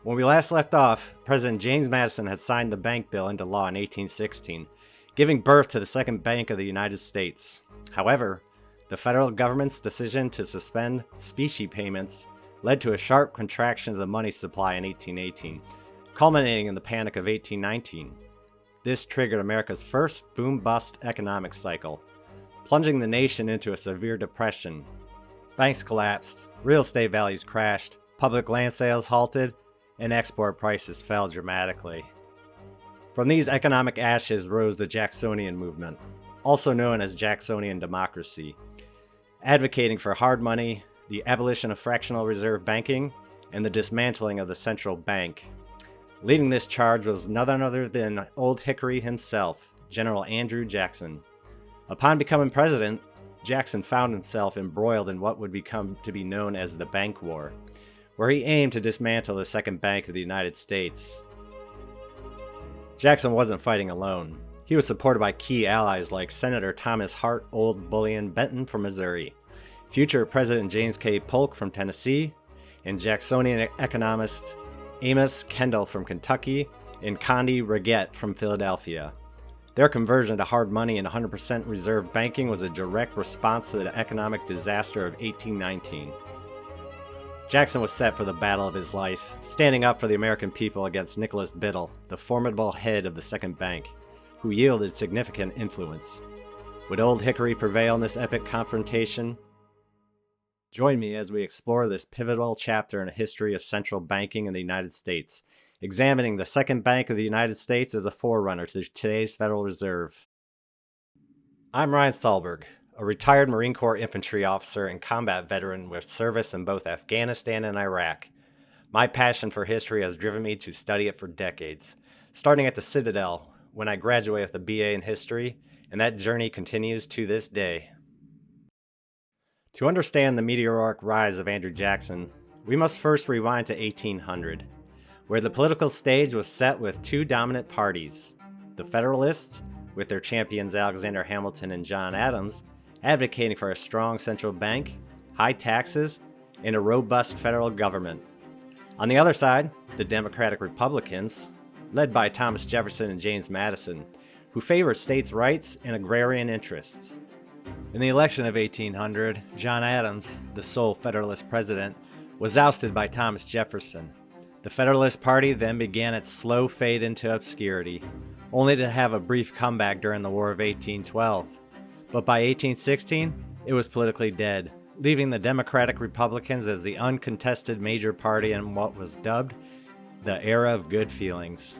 When we last left off, President James Madison had signed the bank bill into law in 1816, giving birth to the Second Bank of the United States. However, the federal government's decision to suspend specie payments led to a sharp contraction of the money supply in 1818, culminating in the Panic of 1819. This triggered America's first boom-bust economic cycle, plunging the nation into a severe depression. Banks collapsed, real estate values crashed, public land sales halted, and export prices fell dramatically. From these economic ashes rose the Jacksonian movement, also known as Jacksonian democracy, advocating for hard money, the abolition of fractional reserve banking, and the dismantling of the central bank. Leading this charge was none other than Old Hickory himself, General Andrew Jackson. Upon becoming president, Jackson found himself embroiled in what would become to be known as the Bank War, where he aimed to dismantle the Second Bank of the United States. Jackson wasn't fighting alone. He was supported by key allies like Senator Thomas Hart Old Bullion Benton from Missouri, future President James K. Polk from Tennessee, and Jacksonian economist Amos Kendall from Kentucky, and Condi Reget from Philadelphia. Their conversion to hard money and 100% reserve banking was a direct response to the economic disaster of 1819. Jackson was set for the battle of his life, standing up for the American people against Nicholas Biddle, the formidable head of the Second Bank, who yielded significant influence. Would Old Hickory prevail in this epic confrontation? Join me as we explore this pivotal chapter in the history of central banking in the United States, examining the Second Bank of the United States as a forerunner to today's Federal Reserve. I'm Ryan Stahlberg, a retired Marine Corps infantry officer and combat veteran with service in both Afghanistan and Iraq. My passion for history has driven me to study it for decades, starting at the Citadel when I graduated with a BA in history, and that journey continues to this day. To understand the meteoric rise of Andrew Jackson, we must first rewind to 1800, where the political stage was set with two dominant parties: the Federalists, with their champions Alexander Hamilton and John Adams, advocating for a strong central bank, high taxes, and a robust federal government. On the other side, the Democratic Republicans, led by Thomas Jefferson and James Madison, who favored states' rights and agrarian interests. In the election of 1800, John Adams, the sole Federalist president, was ousted by Thomas Jefferson. The Federalist Party then began its slow fade into obscurity, only to have a brief comeback during the War of 1812. But by 1816, it was politically dead, leaving the Democratic Republicans as the uncontested major party in what was dubbed the Era of Good Feelings.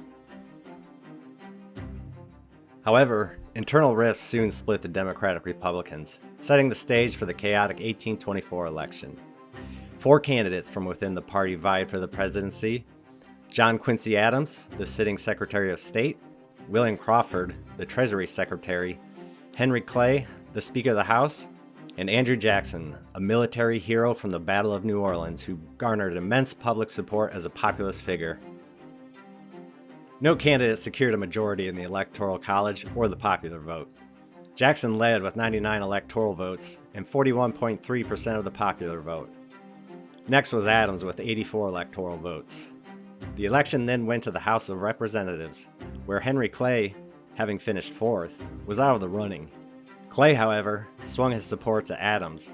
However, internal rifts soon split the Democratic Republicans, setting the stage for the chaotic 1824 election. Four candidates from within the party vied for the presidency: John Quincy Adams, the sitting Secretary of State; William Crawford, the Treasury Secretary; Henry Clay, the Speaker of the House; and Andrew Jackson, a military hero from the Battle of New Orleans who garnered immense public support as a populist figure. No candidate secured a majority in the Electoral College or the popular vote. Jackson led with 99 electoral votes and 41.3% of the popular vote. Next was Adams with 84 electoral votes. The election then went to the House of Representatives, where Henry Clay, having finished fourth, was out of the running. Clay, however, swung his support to Adams,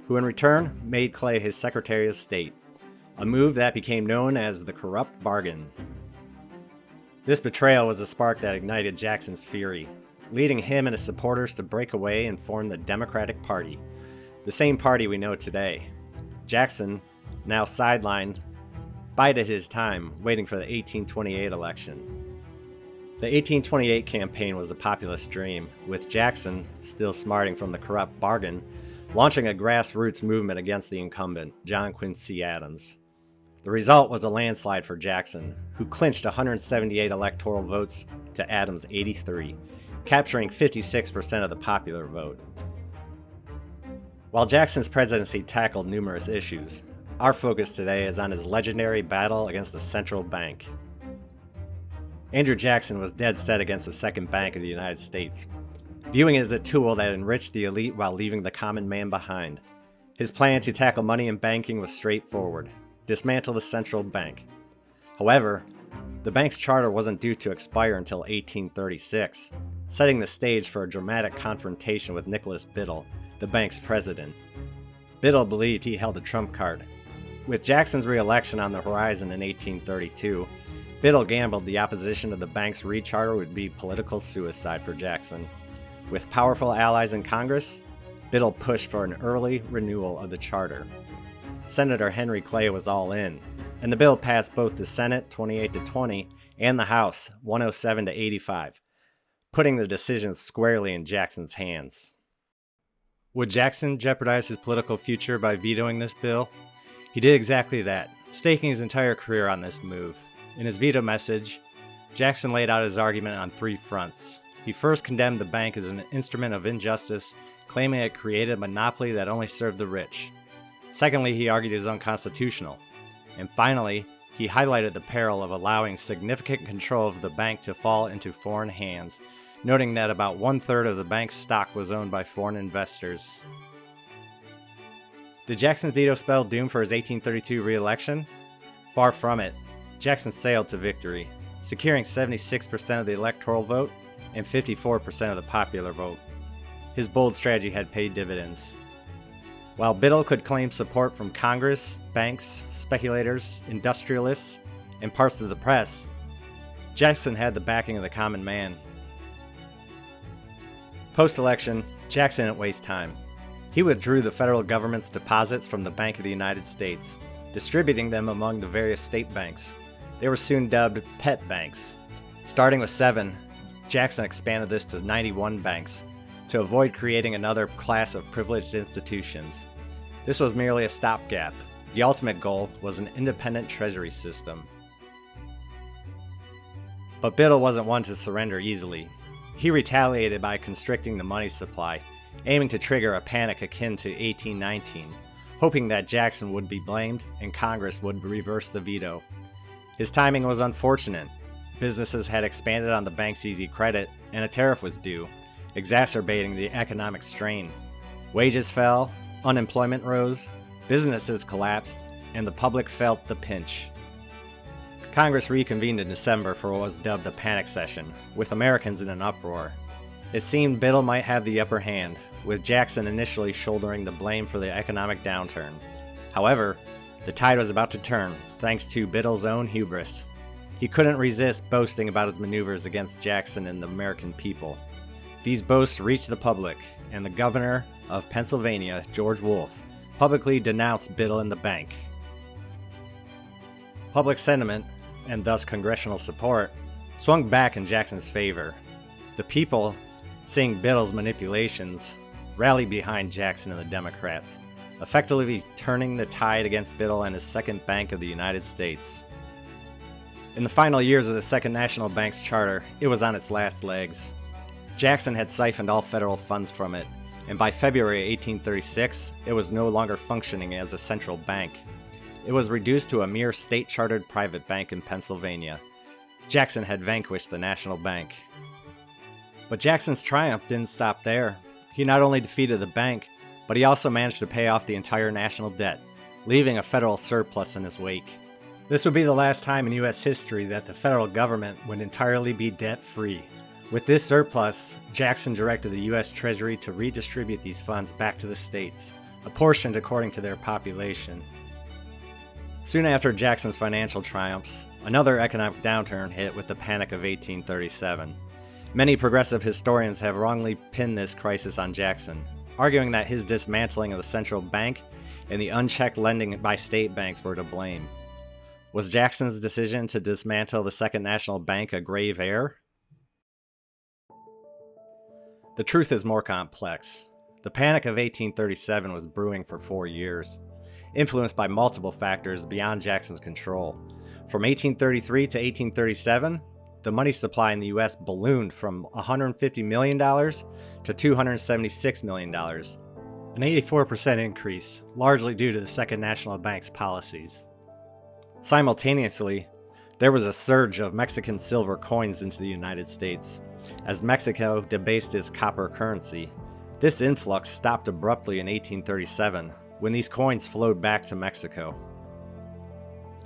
who in return made Clay his Secretary of State, a move that became known as the corrupt bargain. This betrayal was the spark that ignited Jackson's fury, leading him and his supporters to break away and form the Democratic Party, the same party we know today. Jackson, now sidelined, bided his time, waiting for the 1828 election. The 1828 campaign was a populist dream, with Jackson, still smarting from the corrupt bargain, launching a grassroots movement against the incumbent, John Quincy Adams. The result was a landslide for Jackson, who clinched 178 electoral votes to Adams' 83, capturing 56% of the popular vote. While Jackson's presidency tackled numerous issues, our focus today is on his legendary battle against the central bank. Andrew Jackson was dead set against the Second Bank of the United States, viewing it as a tool that enriched the elite while leaving the common man behind. His plan to tackle money and banking was straightforward: dismantle the central bank. However, the bank's charter wasn't due to expire until 1836, setting the stage for a dramatic confrontation with Nicholas Biddle, the bank's president. Biddle believed he held a trump card. With Jackson's re-election on the horizon in 1832, Biddle gambled the opposition to the bank's recharter would be political suicide for Jackson. With powerful allies in Congress, Biddle pushed for an early renewal of the charter. Senator Henry Clay was all in, and the bill passed both the Senate 28-20 and the House 107-85, putting the decision squarely in Jackson's hands. Would Jackson jeopardize his political future by vetoing this bill? He did exactly that, staking his entire career on this move. In his veto message, Jackson laid out his argument on three fronts. He first condemned the bank as an instrument of injustice, claiming it created a monopoly that only served the rich. Secondly, he argued it was unconstitutional. And finally, he highlighted the peril of allowing significant control of the bank to fall into foreign hands, noting that about 1/3 of the bank's stock was owned by foreign investors. Did Jackson's veto spell doom for his 1832 re-election? Far from it. Jackson sailed to victory, securing 76% of the electoral vote and 54% of the popular vote. His bold strategy had paid dividends. While Biddle could claim support from Congress, banks, speculators, industrialists, and parts of the press, Jackson had the backing of the common man. Post-election, Jackson didn't waste time. He withdrew the federal government's deposits from the Bank of the United States, distributing them among the various state banks. They were soon dubbed pet banks. Starting with 7, Jackson expanded this to 91 banks, to avoid creating another class of privileged institutions. This was merely a stopgap. The ultimate goal was an independent treasury system. But Biddle wasn't one to surrender easily. He retaliated by constricting the money supply, aiming to trigger a panic akin to 1819, hoping that Jackson would be blamed and Congress would reverse the veto. His timing was unfortunate. Businesses had expanded on the bank's easy credit, and a tariff was due, exacerbating the economic strain. Wages fell, unemployment rose, businesses collapsed, and the public felt the pinch. Congress reconvened in December for what was dubbed a panic session, with Americans in an uproar. It seemed Biddle might have the upper hand, with Jackson initially shouldering the blame for the economic downturn. However, the tide was about to turn, thanks to Biddle's own hubris. He couldn't resist boasting about his maneuvers against Jackson and the American people. These boasts reached the public, and the governor of Pennsylvania, George Wolfe, publicly denounced Biddle and the bank. Public sentiment, and thus congressional support, swung back in Jackson's favor. The people, seeing Biddle's manipulations, rallied behind Jackson and the Democrats, effectively turning the tide against Biddle and his second bank of the United States. In the final years of the Second National Bank's charter, it was on its last legs. Jackson had siphoned all federal funds from it, and by February 1836, it was no longer functioning as a central bank. It was reduced to a mere state-chartered private bank in Pennsylvania. Jackson had vanquished the national bank. But Jackson's triumph didn't stop there. He not only defeated the bank, but he also managed to pay off the entire national debt, leaving a federal surplus in his wake. This would be the last time in U.S. history that the federal government would entirely be debt-free. With this surplus, Jackson directed the U.S. Treasury to redistribute these funds back to the states, apportioned according to their population. Soon after Jackson's financial triumphs, another economic downturn hit with the Panic of 1837. Many progressive historians have wrongly pinned this crisis on Jackson, arguing that his dismantling of the central bank and the unchecked lending by state banks were to blame. Was Jackson's decision to dismantle the Second National Bank a grave error? The truth is more complex. The Panic of 1837 was brewing for 4 years, influenced by multiple factors beyond Jackson's control. From 1833 to 1837, the money supply in the U.S. ballooned from $150 million to $276 million, an 84% increase, largely due to the Second National Bank's policies. Simultaneously, there was a surge of Mexican silver coins into the United States, as Mexico debased its copper currency. This influx stopped abruptly in 1837, when these coins flowed back to Mexico.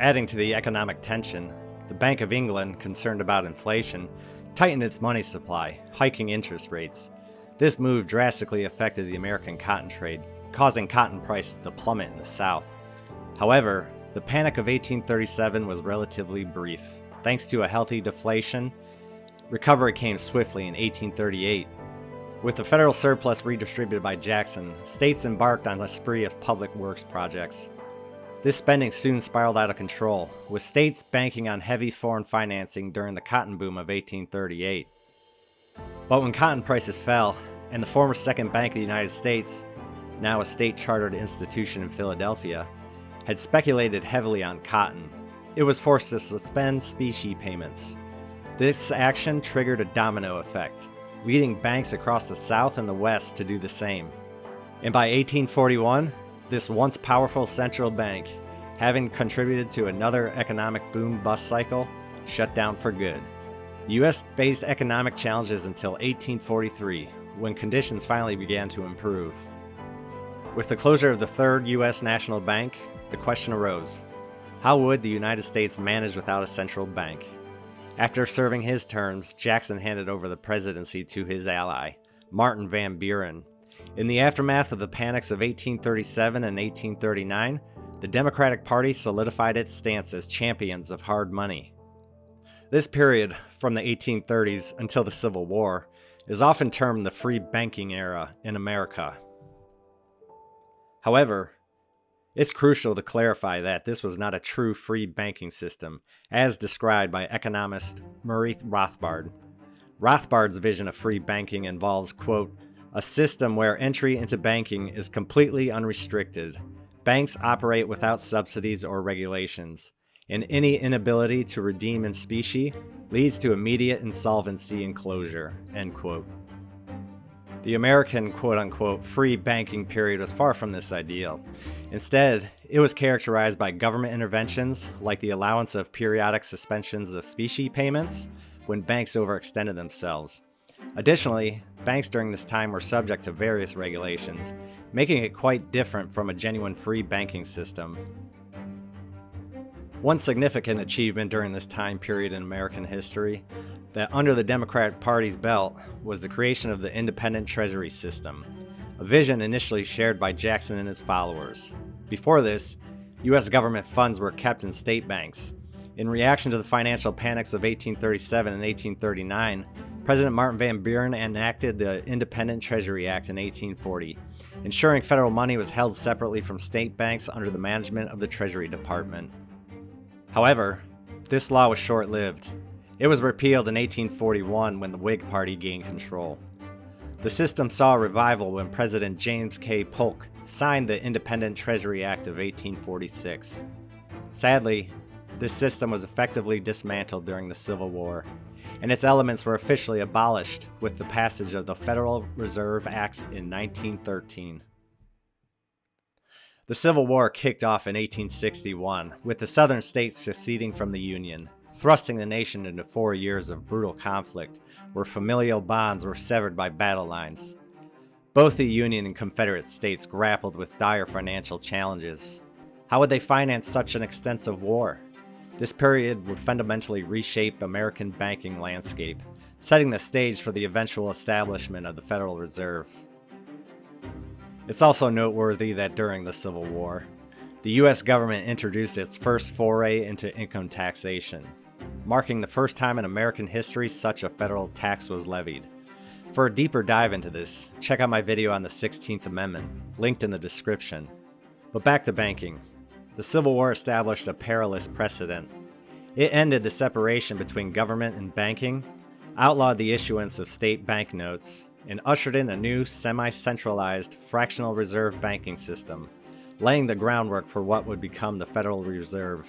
Adding to the economic tension, the Bank of England, concerned about inflation, tightened its money supply, hiking interest rates. This move drastically affected the American cotton trade, causing cotton prices to plummet in the South. However, the Panic of 1837 was relatively brief. Thanks to a healthy deflation, recovery came swiftly in 1838. With the federal surplus redistributed by Jackson, states embarked on a spree of public works projects. This spending soon spiraled out of control, with states banking on heavy foreign financing during the cotton boom of 1838. But when cotton prices fell, and the former Second Bank of the United States, now a state-chartered institution in Philadelphia, had speculated heavily on cotton, it was forced to suspend specie payments. This action triggered a domino effect, leading banks across the South and the West to do the same. And by 1841, this once powerful central bank, having contributed to another economic boom-bust cycle, shut down for good. The U.S. faced economic challenges until 1843, when conditions finally began to improve. With the closure of the Third U.S. National Bank, the question arose, how would the United States manage without a central bank? After serving his terms, Jackson handed over the presidency to his ally, Martin Van Buren. In the aftermath of the panics of 1837 and 1839, the Democratic Party solidified its stance as champions of hard money. This period, from the 1830s until the Civil War, is often termed the free banking era in America. However, it's crucial to clarify that this was not a true free banking system, as described by economist Murray Rothbard. Rothbard's vision of free banking involves, quote, a system where entry into banking is completely unrestricted. Banks operate without subsidies or regulations, and any inability to redeem in specie leads to immediate insolvency and closure, end quote. The American quote-unquote free banking period was far from this ideal. Instead, it was characterized by government interventions like the allowance of periodic suspensions of specie payments when banks overextended themselves. Additionally, banks during this time were subject to various regulations, making it quite different from a genuine free banking system. One significant achievement during this time period in American history that under the Democratic Party's belt was the creation of the Independent Treasury system, a vision initially shared by Jackson and his followers. Before this, U.S. government funds were kept in state banks. In reaction to the financial panics of 1837 and 1839, President Martin Van Buren enacted the Independent Treasury Act in 1840, ensuring federal money was held separately from state banks under the management of the Treasury Department. However, this law was short-lived. It was repealed in 1841 when the Whig Party gained control. The system saw a revival when President James K. Polk signed the Independent Treasury Act of 1846. Sadly, this system was effectively dismantled during the Civil War, and its elements were officially abolished with the passage of the Federal Reserve Act in 1913. The Civil War kicked off in 1861, with the southern states seceding from the Union, thrusting the nation into 4 years of brutal conflict where familial bonds were severed by battle lines. Both the Union and Confederate states grappled with dire financial challenges. How would they finance such an extensive war? This period would fundamentally reshape American banking landscape, setting the stage for the eventual establishment of the Federal Reserve. It's also noteworthy that during the Civil War, the U.S. government introduced its first foray into income taxation, marking the first time in American history such a federal tax was levied. For a deeper dive into this, check out my video on the 16th Amendment, linked in the description. But back to banking. The Civil War established a perilous precedent. It ended the separation between government and banking, outlawed the issuance of state banknotes, and ushered in a new semi-centralized fractional reserve banking system, laying the groundwork for what would become the Federal Reserve.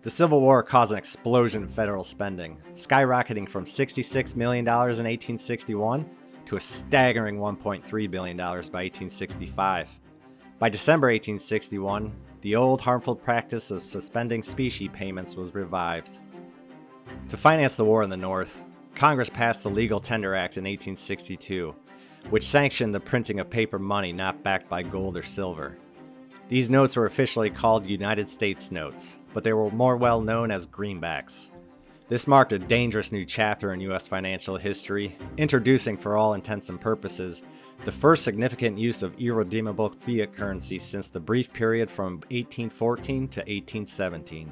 The Civil War caused an explosion in federal spending, skyrocketing from $66 million in 1861 to a staggering $1.3 billion by 1865. By December 1861, the old harmful practice of suspending specie payments was revived. To finance the war in the North, Congress passed the Legal Tender Act in 1862, which sanctioned the printing of paper money not backed by gold or silver. These notes were officially called United States notes, but they were more well known as greenbacks. This marked a dangerous new chapter in U.S. financial history, introducing, for all intents and purposes, the first significant use of irredeemable fiat currency since the brief period from 1814 to 1817.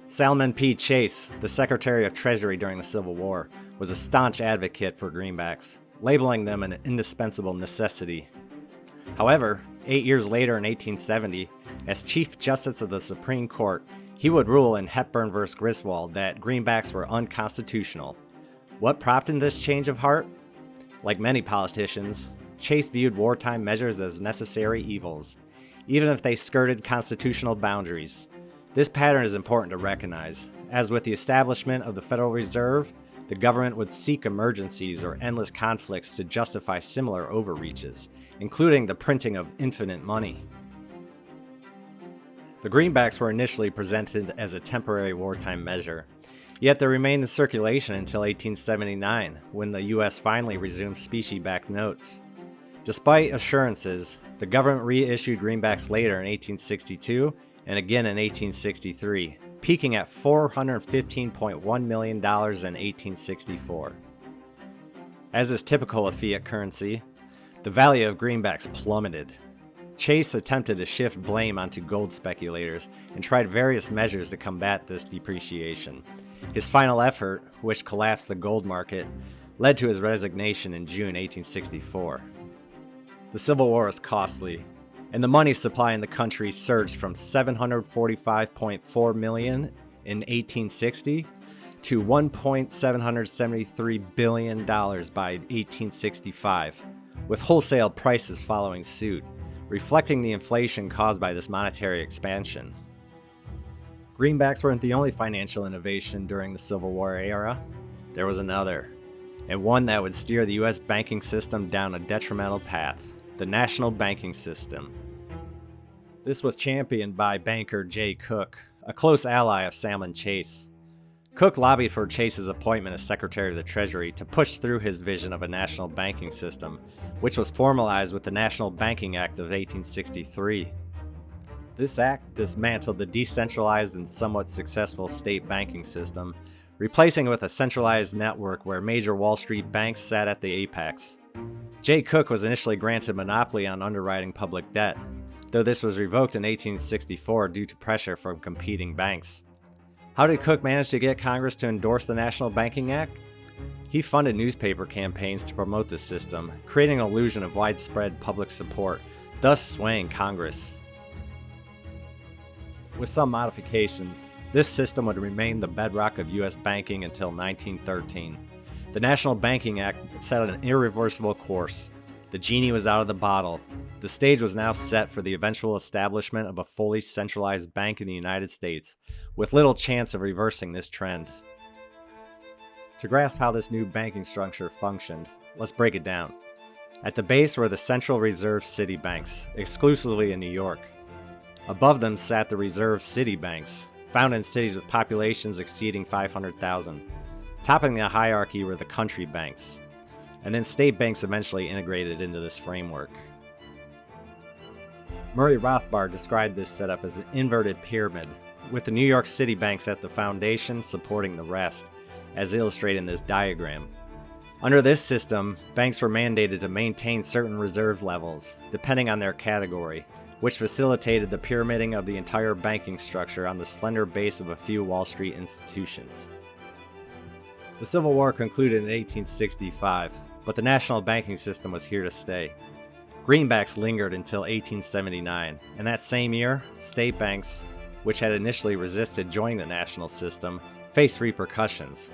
Salmon P. Chase, the Secretary of Treasury during the Civil War, was a staunch advocate for greenbacks, labeling them an indispensable necessity. However, 8 years later in 1870, as Chief Justice of the Supreme Court, he would rule in Hepburn v. Griswold that greenbacks were unconstitutional. What prompted this change of heart? Like many politicians, Chase viewed wartime measures as necessary evils, even if they skirted constitutional boundaries. This pattern is important to recognize, as with the establishment of the Federal Reserve, the government would seek emergencies or endless conflicts to justify similar overreaches, including the printing of infinite money. The greenbacks were initially presented as a temporary wartime measure, yet they remained in circulation until 1879, when the U.S. finally resumed specie-backed notes. Despite assurances, the government reissued greenbacks later in 1862 and again in 1863, peaking at $415.1 million in 1864. As is typical of fiat currency, the value of greenbacks plummeted. Chase attempted to shift blame onto gold speculators and tried various measures to combat this depreciation. His final effort, which collapsed the gold market, led to his resignation in June 1864. The Civil War was costly, and the money supply in the country surged from $745.4 million in 1860 to $1.773 billion by 1865, with wholesale prices following suit, reflecting the inflation caused by this monetary expansion. Greenbacks weren't the only financial innovation during the Civil War era. There was another, and one that would steer the U.S. banking system down a detrimental path: the national banking system. This was championed by banker Jay Cooke, a close ally of Salmon Chase. Cooke lobbied for Chase's appointment as Secretary of the Treasury to push through his vision of a national banking system, which was formalized with the National Banking Act of 1863. This act dismantled the decentralized and somewhat successful state banking system, replacing it with a centralized network where major Wall Street banks sat at the apex. Jay Cooke was initially granted monopoly on underwriting public debt, though this was revoked in 1864 due to pressure from competing banks. How did Cooke manage to get Congress to endorse the National Banking Act? He funded newspaper campaigns to promote the system, creating an illusion of widespread public support, thus swaying Congress. With some modifications, this system would remain the bedrock of U.S. banking until 1913. The National Banking Act set an irreversible course. The genie was out of the bottle. The stage was now set for the eventual establishment of a fully centralized bank in the United States, with little chance of reversing this trend. To grasp how this new banking structure functioned, let's break it down. At the base were the Central Reserve City Banks, exclusively in New York. Above them sat the Reserve City Banks, found in cities with populations exceeding 500,000. Topping the hierarchy were the country banks, and then state banks eventually integrated into this framework. Murray Rothbard described this setup as an inverted pyramid, with the New York City banks at the foundation supporting the rest, as illustrated in this diagram. Under this system, banks were mandated to maintain certain reserve levels, depending on their category, which facilitated the pyramiding of the entire banking structure on the slender base of a few Wall Street institutions. The Civil War concluded in 1865, but the national banking system was here to stay. Greenbacks lingered until 1879, and that same year, state banks, which had initially resisted joining the national system, faced repercussions.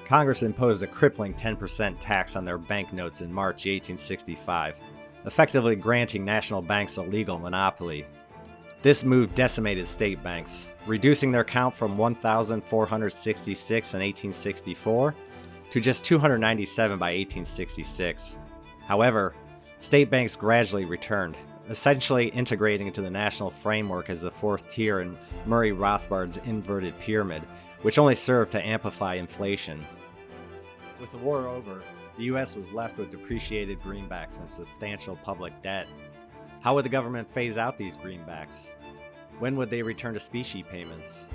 Congress imposed a crippling 10% tax on their banknotes in March 1865, effectively granting national banks a legal monopoly. This move decimated state banks, reducing their count from 1,466 in 1864 to just 297 by 1866. However, state banks gradually returned, essentially integrating into the national framework as the fourth tier in Murray Rothbard's inverted pyramid, which only served to amplify inflation. With the war over, the U.S. was left with depreciated greenbacks and substantial public debt. How would the government phase out these greenbacks? When would they return to specie payments?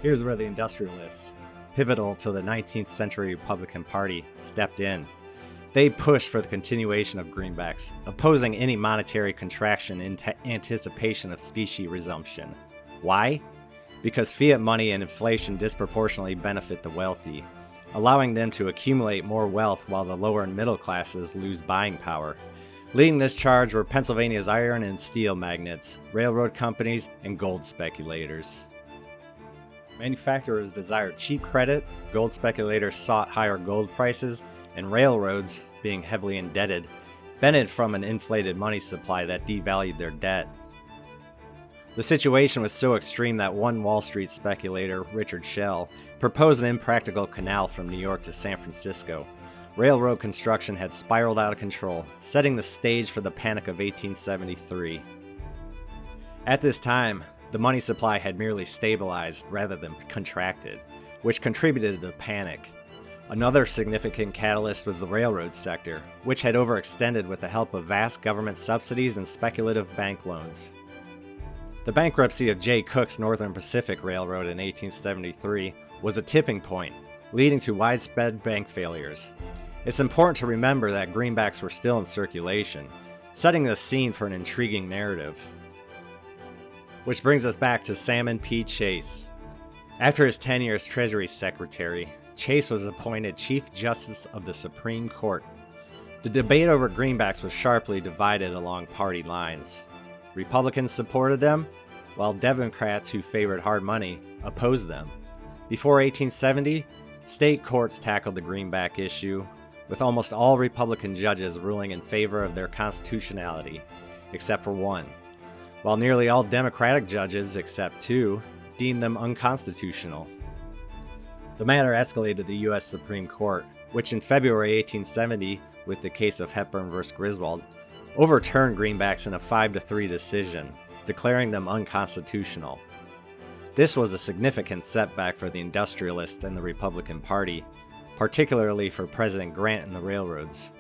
Here's where the industrialists, pivotal to the 19th century Republican Party, stepped in. They pushed for the continuation of greenbacks, opposing any monetary contraction in anticipation of specie resumption. Why? Because fiat money and inflation disproportionately benefit the wealthy, allowing them to accumulate more wealth while the lower and middle classes lose buying power. Leading this charge were Pennsylvania's iron and steel magnates, railroad companies, and gold speculators. Manufacturers desired cheap credit, gold speculators sought higher gold prices, and railroads, being heavily indebted, benefited from an inflated money supply that devalued their debt. The situation was so extreme that one Wall Street speculator, Richard Shell, proposed an impractical canal from New York to San Francisco. Railroad construction had spiraled out of control, setting the stage for the Panic of 1873. At this time, the money supply had merely stabilized rather than contracted, which contributed to the panic. Another significant catalyst was the railroad sector, which had overextended with the help of vast government subsidies and speculative bank loans. The bankruptcy of J. Cook's Northern Pacific Railroad in 1873 was a tipping point, leading to widespread bank failures. It's important to remember that greenbacks were still in circulation, setting the scene for an intriguing narrative. Which brings us back to Salmon P. Chase. After his tenure as Treasury Secretary, Chase was appointed Chief Justice of the Supreme Court. The debate over greenbacks was sharply divided along party lines. Republicans supported them, while Democrats who favored hard money opposed them. Before 1870, state courts tackled the greenback issue, with almost all Republican judges ruling in favor of their constitutionality, except for one, while nearly all Democratic judges, except two, deemed them unconstitutional. The matter escalated to the U.S. Supreme Court, which in February 1870, with the case of Hepburn v. Griswold, overturned greenbacks in a 5-3 decision, declaring them unconstitutional. This was a significant setback for the industrialists and the Republican Party, particularly for President Grant and the railroads,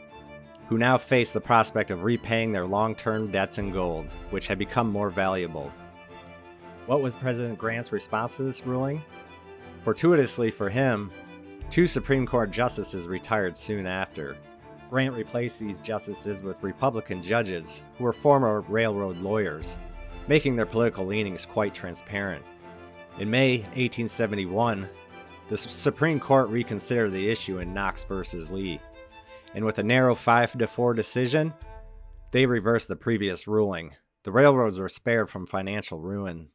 who now faced the prospect of repaying their long-term debts in gold, which had become more valuable. What was President Grant's response to this ruling? Fortuitously for him, 2 Supreme Court justices retired soon after. Grant replaced these justices with Republican judges who were former railroad lawyers, making their political leanings quite transparent. In May 1871, the Supreme Court reconsidered the issue in Knox v. Lee, and with a narrow 5-4 decision, they reversed the previous ruling. The railroads were spared from financial ruin.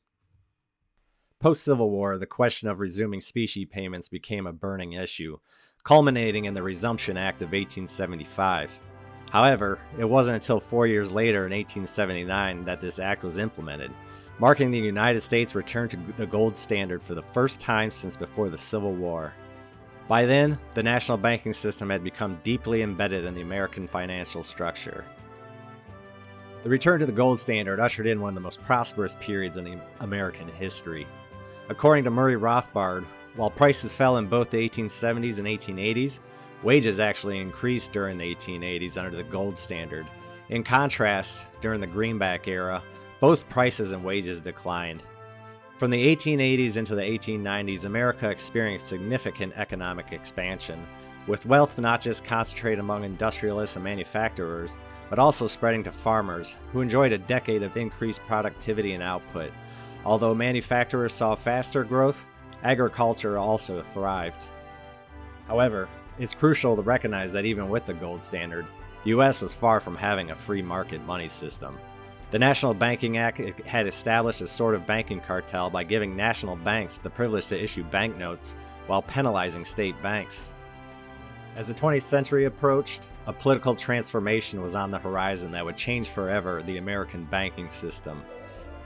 Post-Civil War, the question of resuming specie payments became a burning issue, culminating in the Resumption Act of 1875. However, it wasn't until 4 years later in 1879 that this act was implemented, marking the United States' return to the gold standard for the first time since before the Civil War. By then, the national banking system had become deeply embedded in the American financial structure. The return to the gold standard ushered in one of the most prosperous periods in American history. According to Murray Rothbard, while prices fell in both the 1870s and 1880s, wages actually increased during the 1880s under the gold standard. In contrast, during the greenback era, both prices and wages declined. From the 1880s into the 1890s, America experienced significant economic expansion, with wealth not just concentrated among industrialists and manufacturers, but also spreading to farmers, who enjoyed a decade of increased productivity and output. Although manufacturers saw faster growth, agriculture also thrived. However, it's crucial to recognize that even with the gold standard, the U.S. was far from having a free market money system. The National Banking Act had established a sort of banking cartel by giving national banks the privilege to issue banknotes while penalizing state banks. As the 20th century approached, a political transformation was on the horizon that would change forever the American banking system.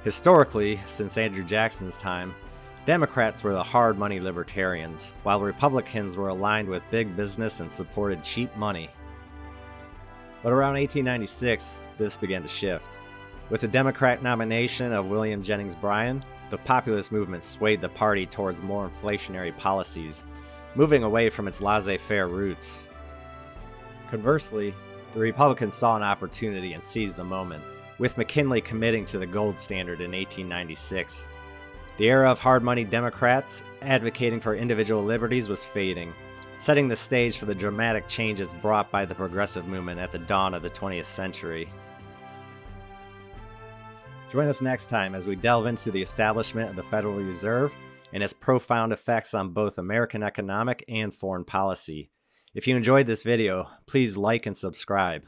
Historically, since Andrew Jackson's time, Democrats were the hard money libertarians, while Republicans were aligned with big business and supported cheap money. But around 1896, this began to shift. With the Democrat nomination of William Jennings Bryan, the populist movement swayed the party towards more inflationary policies, moving away from its laissez-faire roots. Conversely, the Republicans saw an opportunity and seized the moment, with McKinley committing to the gold standard in 1896. The era of hard money Democrats advocating for individual liberties was fading, setting the stage for the dramatic changes brought by the progressive movement at the dawn of the 20th century. Join us next time as we delve into the establishment of the Federal Reserve and its profound effects on both American economic and foreign policy. If you enjoyed this video, please like and subscribe.